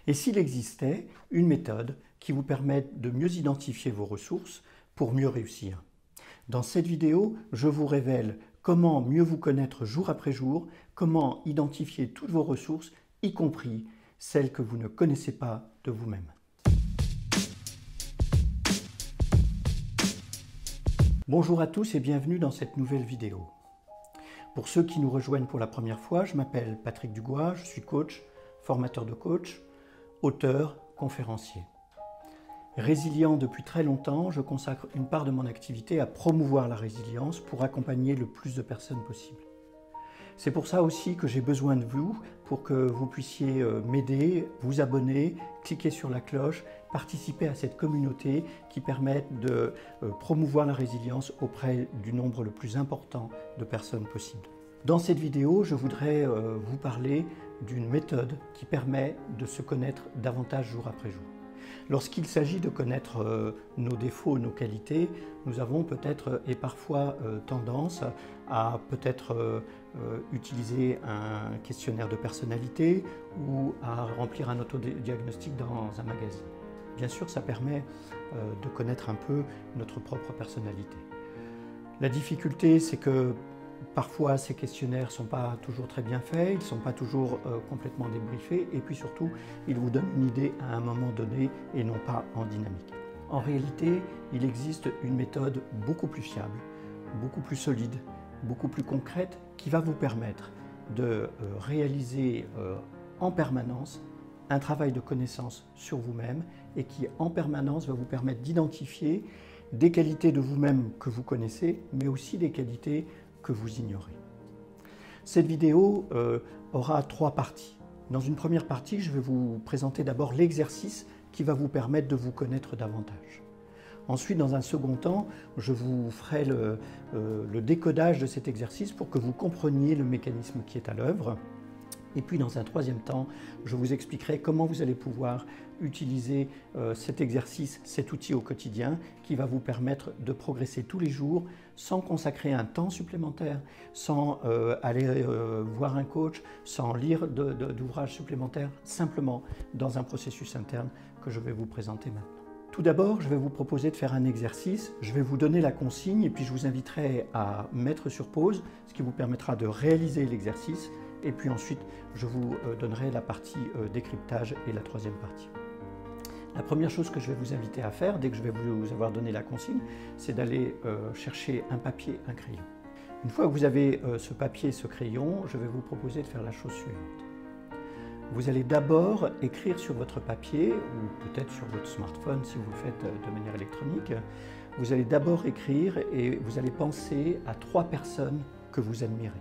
Et s'il existait une méthode qui vous permette de mieux identifier vos ressources pour mieux réussir? Dans cette vidéo, je vous révèle comment mieux vous connaître jour après jour, comment identifier toutes vos ressources, y compris celles que vous ne connaissez pas de vous-même. Bonjour à tous et bienvenue dans cette nouvelle vidéo. Pour ceux qui nous rejoignent pour la première fois, je m'appelle Patrick Dugois, je suis coach, formateur de coach, auteur, conférencier. Résilient depuis très longtemps, je consacre une part de mon activité à promouvoir la résilience pour accompagner le plus de personnes possible. C'est pour ça aussi que j'ai besoin de vous pour que vous puissiez m'aider, vous abonner, cliquer sur la cloche, participer à cette communauté qui permet de promouvoir la résilience auprès du nombre le plus important de personnes possible. Dans cette vidéo, je voudrais vous parler d'une méthode qui permet de se connaître davantage jour après jour. Lorsqu'il s'agit de connaître nos défauts, nos qualités, nous avons peut-être et parfois tendance à peut-être utiliser un questionnaire de personnalité ou à remplir un autodiagnostic dans un magazine. Bien sûr, ça permet de connaître un peu notre propre personnalité. La difficulté, c'est que parfois ces questionnaires ne sont pas toujours très bien faits, ils ne sont pas toujours complètement débriefés et puis surtout, ils vous donnent une idée à un moment donné et non pas en dynamique. En réalité, il existe une méthode beaucoup plus fiable, beaucoup plus solide, beaucoup plus concrète qui va vous permettre de réaliser en permanence un travail de connaissance sur vous-même et qui en permanence va vous permettre d'identifier des qualités de vous-même que vous connaissez, mais aussi des qualités que vous ignorez. Cette vidéo aura 3 parties. Dans une première partie, je vais vous présenter d'abord l'exercice qui va vous permettre de vous connaître davantage. Ensuite, dans un second temps, je vous ferai le décodage de cet exercice pour que vous compreniez le mécanisme qui est à l'œuvre. Et puis dans un troisième temps, je vous expliquerai comment vous allez pouvoir utiliser cet exercice, cet outil au quotidien qui va vous permettre de progresser tous les jours sans consacrer un temps supplémentaire, sans aller voir un coach, sans lire d'ouvrages supplémentaires, simplement dans un processus interne que je vais vous présenter maintenant. Tout d'abord, je vais vous proposer de faire un exercice, je vais vous donner la consigne et puis je vous inviterai à mettre sur pause, ce qui vous permettra de réaliser l'exercice. Et puis ensuite, je vous donnerai la partie décryptage et la troisième partie. La première chose que je vais vous inviter à faire, dès que je vais vous avoir donné la consigne, c'est d'aller chercher un papier, un crayon. Une fois que vous avez ce papier et ce crayon, je vais vous proposer de faire la chose suivante. Vous allez d'abord écrire sur votre papier, ou peut-être sur votre smartphone si vous le faites de manière électronique, vous allez d'abord écrire et vous allez penser à 3 personnes que vous admirez.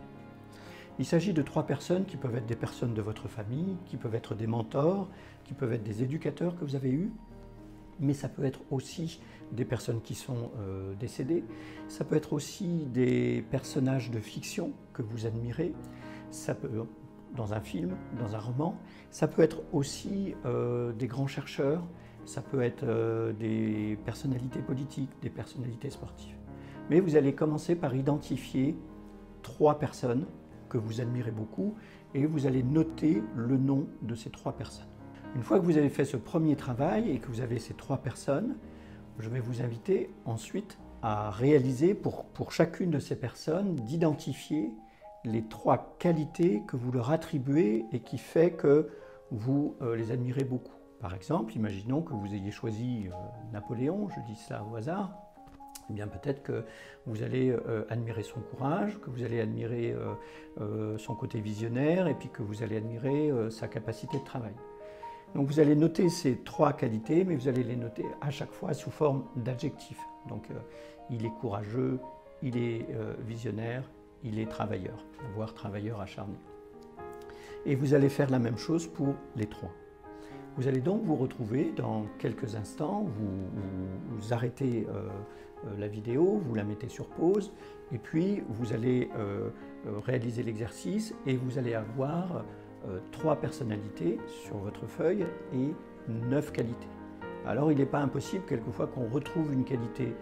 Il s'agit de 3 personnes qui peuvent être des personnes de votre famille, qui peuvent être des mentors, qui peuvent être des éducateurs que vous avez eus, mais ça peut être aussi des personnes qui sont décédées, ça peut être aussi des personnages de fiction que vous admirez, ça peut, dans un film, dans un roman, ça peut être aussi des grands chercheurs, ça peut être des personnalités politiques, des personnalités sportives. Mais vous allez commencer par identifier 3 personnes que vous admirez beaucoup et vous allez noter le nom de ces 3 personnes. Une fois que vous avez fait ce premier travail et que vous avez ces 3 personnes, je vais vous inviter ensuite à réaliser pour chacune de ces personnes d'identifier les 3 qualités que vous leur attribuez et qui fait que vous les admirez beaucoup. Par exemple, imaginons que vous ayez choisi Napoléon, je dis cela au hasard. Eh bien peut-être que vous allez admirer son courage, que vous allez admirer son côté visionnaire et puis que vous allez admirer sa capacité de travail. Donc vous allez noter ces 3 qualités, mais vous allez les noter à chaque fois sous forme d'adjectifs. Donc il est courageux, il est visionnaire, il est travailleur, voire travailleur acharné. Et vous allez faire la même chose pour les 3. Vous allez donc vous retrouver dans quelques instants, vous arrêtez la vidéo, vous la mettez sur pause et puis vous allez réaliser l'exercice et vous allez avoir 3 personnalités sur votre feuille et 9 qualités. Alors il n'est pas impossible quelquefois qu'on retrouve une qualité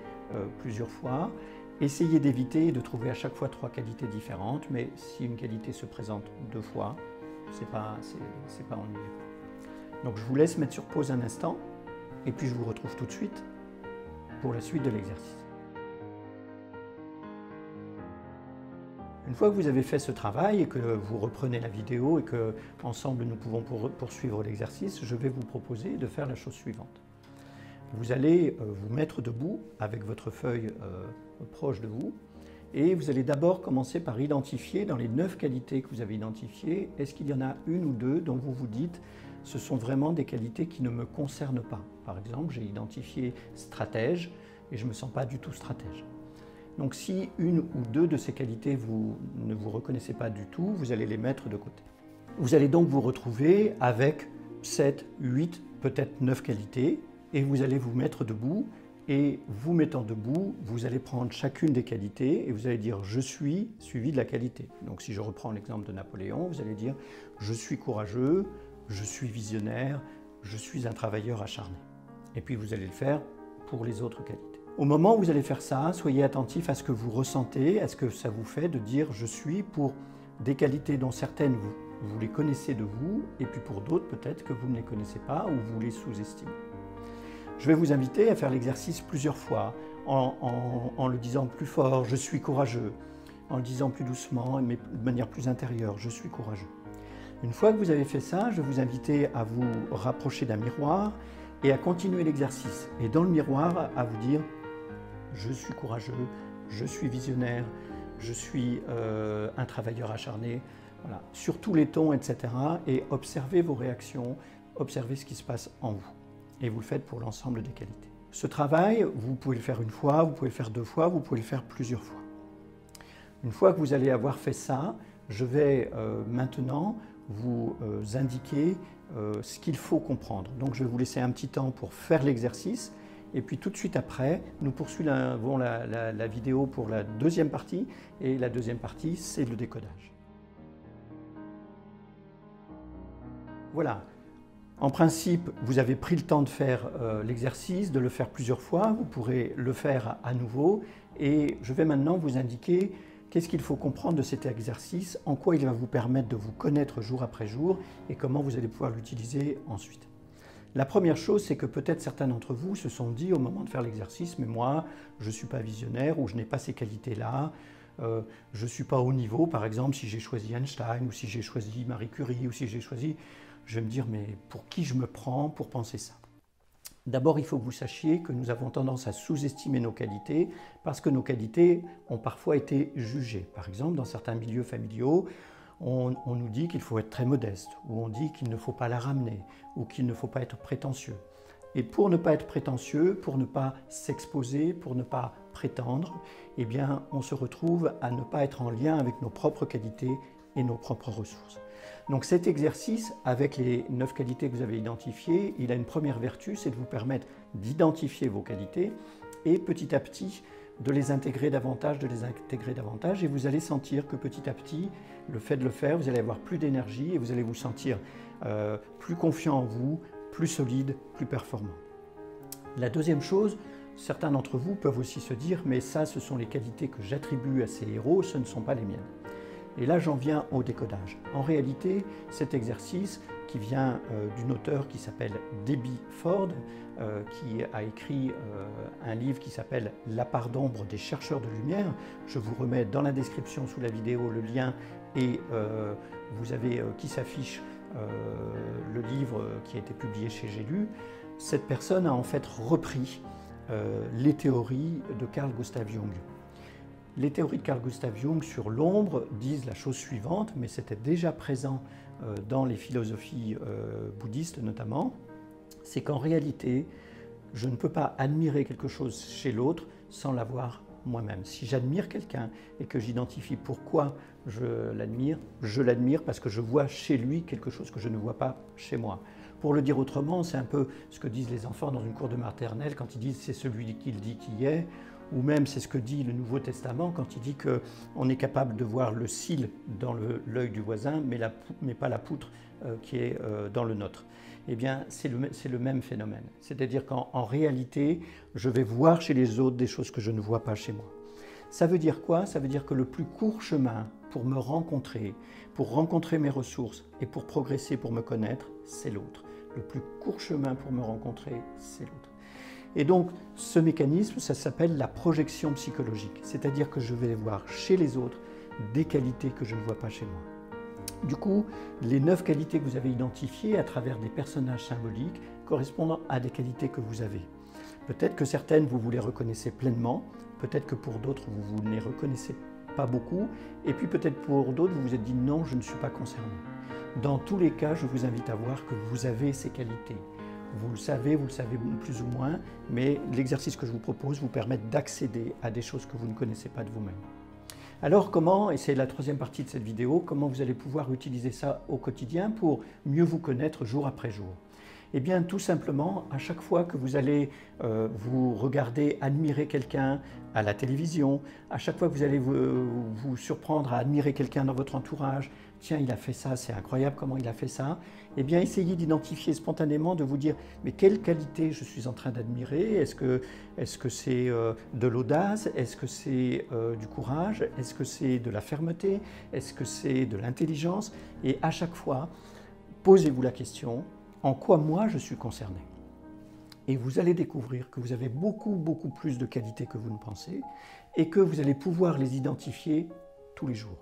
plusieurs fois. Essayez d'éviter de trouver à chaque fois 3 qualités différentes, mais si une qualité se présente 2 fois, c'est pas ennuyeux. Donc je vous laisse mettre sur pause un instant et puis je vous retrouve tout de suite pour la suite de l'exercice. Une fois que vous avez fait ce travail et que vous reprenez la vidéo et que ensemble nous pouvons poursuivre l'exercice, je vais vous proposer de faire la chose suivante. Vous allez vous mettre debout avec votre feuille proche de vous et vous allez d'abord commencer par identifier dans les 9 qualités que vous avez identifiées, est-ce qu'il y en a une ou deux dont vous vous dites ce sont vraiment des qualités qui ne me concernent pas. Par exemple, j'ai identifié stratège et je ne me sens pas du tout stratège. Donc si une ou deux de ces qualités vous ne vous reconnaissez pas du tout, vous allez les mettre de côté. Vous allez donc vous retrouver avec 7, 8, peut-être 9 qualités et vous allez vous mettre debout et vous mettant debout, vous allez prendre chacune des qualités et vous allez dire « je suis » suivi de la qualité. Donc si je reprends l'exemple de Napoléon, vous allez dire « je suis courageux », je suis visionnaire, je suis un travailleur acharné. Et puis vous allez le faire pour les autres qualités. Au moment où vous allez faire ça, soyez attentif à ce que vous ressentez, à ce que ça vous fait de dire « je suis » pour des qualités dont certaines vous les connaissez de vous, et puis pour d'autres peut-être que vous ne les connaissez pas ou vous les sous-estimez. Je vais vous inviter à faire l'exercice plusieurs fois, en le disant plus fort « je suis courageux », en le disant plus doucement, mais de manière plus intérieure « je suis courageux ». Une fois que vous avez fait ça, je vais vous inviter à vous rapprocher d'un miroir et à continuer l'exercice. Et dans le miroir, à vous dire « je suis courageux, je suis visionnaire, je suis un travailleur acharné ». Voilà, sur tous les tons, etc. Et observez vos réactions, observez ce qui se passe en vous. Et vous le faites pour l'ensemble des qualités. Ce travail, vous pouvez le faire une fois, vous pouvez le faire 2 fois, vous pouvez le faire plusieurs fois. Une fois que vous allez avoir fait ça, je vais maintenant vous indiquer ce qu'il faut comprendre. Donc je vais vous laisser un petit temps pour faire l'exercice et puis tout de suite après, nous poursuivons la vidéo pour la deuxième partie et la deuxième partie, c'est le décodage. Voilà. En principe, vous avez pris le temps de faire l'exercice, de le faire plusieurs fois, vous pourrez le faire à nouveau et je vais maintenant vous indiquer qu'est-ce qu'il faut comprendre de cet exercice, en quoi il va vous permettre de vous connaître jour après jour et comment vous allez pouvoir l'utiliser ensuite. La première chose, c'est que peut-être certains d'entre vous se sont dit au moment de faire l'exercice « mais moi, je ne suis pas visionnaire ou je n'ai pas ces qualités-là, je ne suis pas au niveau ». Par exemple, si j'ai choisi Einstein ou si j'ai choisi Marie Curie ou si j'ai choisi… Je vais me dire « mais pour qui je me prends pour penser ça ?» D'abord, il faut que vous sachiez que nous avons tendance à sous-estimer nos qualités parce que nos qualités ont parfois été jugées. Par exemple, dans certains milieux familiaux, on nous dit qu'il faut être très modeste, ou on dit qu'il ne faut pas la ramener, ou qu'il ne faut pas être prétentieux. Et pour ne pas être prétentieux, pour ne pas s'exposer, pour ne pas prétendre, eh bien, on se retrouve à ne pas être en lien avec nos propres qualités et nos propres ressources. Donc cet exercice, avec les 9 qualités que vous avez identifiées, il a une première vertu, c'est de vous permettre d'identifier vos qualités et petit à petit de les intégrer davantage, et vous allez sentir que petit à petit, le fait de le faire, vous allez avoir plus d'énergie et vous allez vous sentir plus confiant en vous, plus solide, plus performant. La deuxième chose, certains d'entre vous peuvent aussi se dire « mais ça, ce sont les qualités que j'attribue à ces héros, ce ne sont pas les miennes ». Et là, j'en viens au décodage. En réalité, cet exercice qui vient d'une auteure qui s'appelle Debbie Ford, qui a écrit un livre qui s'appelle « La part d'ombre des chercheurs de lumière ». Je vous remets dans la description sous la vidéo le lien et vous avez qui s'affiche le livre qui a été publié chez J'ai lu. Cette personne a en fait repris les théories de Carl Gustav Jung. Les théories de Carl Gustav Jung sur l'ombre disent la chose suivante, mais c'était déjà présent dans les philosophies bouddhistes notamment, c'est qu'en réalité, je ne peux pas admirer quelque chose chez l'autre sans l'avoir moi-même. Si j'admire quelqu'un et que j'identifie pourquoi je l'admire parce que je vois chez lui quelque chose que je ne vois pas chez moi. Pour le dire autrement, c'est un peu ce que disent les enfants dans une cour de maternelle quand ils disent « c'est celui qu'il dit qui est », ou même c'est ce que dit le Nouveau Testament quand il dit qu'on est capable de voir le cil dans l'œil du voisin, mais pas la poutre qui est dans le nôtre. Eh bien, c'est le même phénomène. C'est-à-dire qu'en réalité, je vais voir chez les autres des choses que je ne vois pas chez moi. Ça veut dire quoi? Ça veut dire que le plus court chemin pour me rencontrer, pour rencontrer mes ressources et pour progresser, pour me connaître, c'est l'autre. Le plus court chemin pour me rencontrer, c'est l'autre. Et donc, ce mécanisme, ça s'appelle la projection psychologique. C'est-à-dire que je vais voir chez les autres des qualités que je ne vois pas chez moi. Du coup, les 9 qualités que vous avez identifiées à travers des personnages symboliques correspondent à des qualités que vous avez. Peut-être que certaines, vous les reconnaissez pleinement, peut-être que pour d'autres, vous ne les reconnaissez pas beaucoup, et puis peut-être pour d'autres, vous vous êtes dit non, je ne suis pas concerné. Dans tous les cas, je vous invite à voir que vous avez ces qualités. Vous le savez plus ou moins, mais l'exercice que je vous propose vous permet d'accéder à des choses que vous ne connaissez pas de vous-même. Alors comment, et c'est la troisième partie de cette vidéo, comment vous allez pouvoir utiliser ça au quotidien pour mieux vous connaître jour après jour? Eh bien, tout simplement, à chaque fois que vous allez vous regarder, admirer quelqu'un à la télévision, à chaque fois que vous allez vous surprendre à admirer quelqu'un dans votre entourage, tiens, il a fait ça, c'est incroyable comment il a fait ça, eh bien, essayez d'identifier spontanément, de vous dire, mais quelle qualité je suis en train d'admirer? Est-ce que c'est de l'audace? Est-ce que c'est du courage? Est-ce que c'est de la fermeté? Est-ce que c'est de l'intelligence? Et à chaque fois, posez-vous la question, en quoi moi je suis concerné? Et vous allez découvrir que vous avez beaucoup plus de qualités que vous ne pensez et que vous allez pouvoir les identifier tous les jours.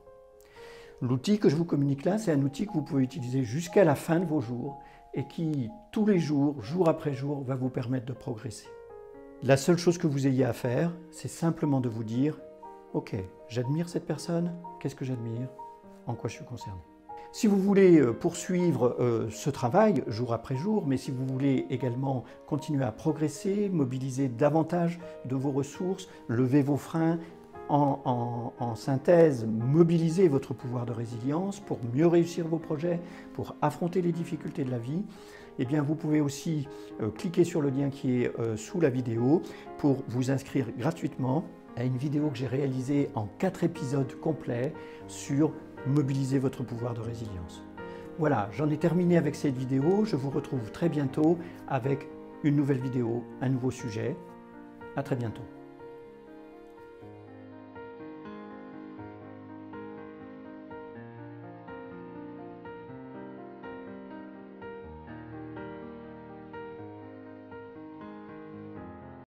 L'outil que je vous communique là, c'est un outil que vous pouvez utiliser jusqu'à la fin de vos jours et qui, tous les jours, jour après jour, va vous permettre de progresser. La seule chose que vous ayez à faire, c'est simplement de vous dire « Ok, j'admire cette personne, qu'est-ce que j'admire? En quoi je suis concerné ?» Si vous voulez poursuivre ce travail jour après jour, mais si vous voulez également continuer à progresser, mobiliser davantage de vos ressources, lever vos freins, en synthèse, mobiliser votre pouvoir de résilience pour mieux réussir vos projets, pour affronter les difficultés de la vie, eh bien vous pouvez aussi cliquer sur le lien qui est sous la vidéo pour vous inscrire gratuitement à une vidéo que j'ai réalisée en 4 épisodes complets sur mobiliser votre pouvoir de résilience. Voilà, j'en ai terminé avec cette vidéo. Je vous retrouve très bientôt avec une nouvelle vidéo, un nouveau sujet. À très bientôt.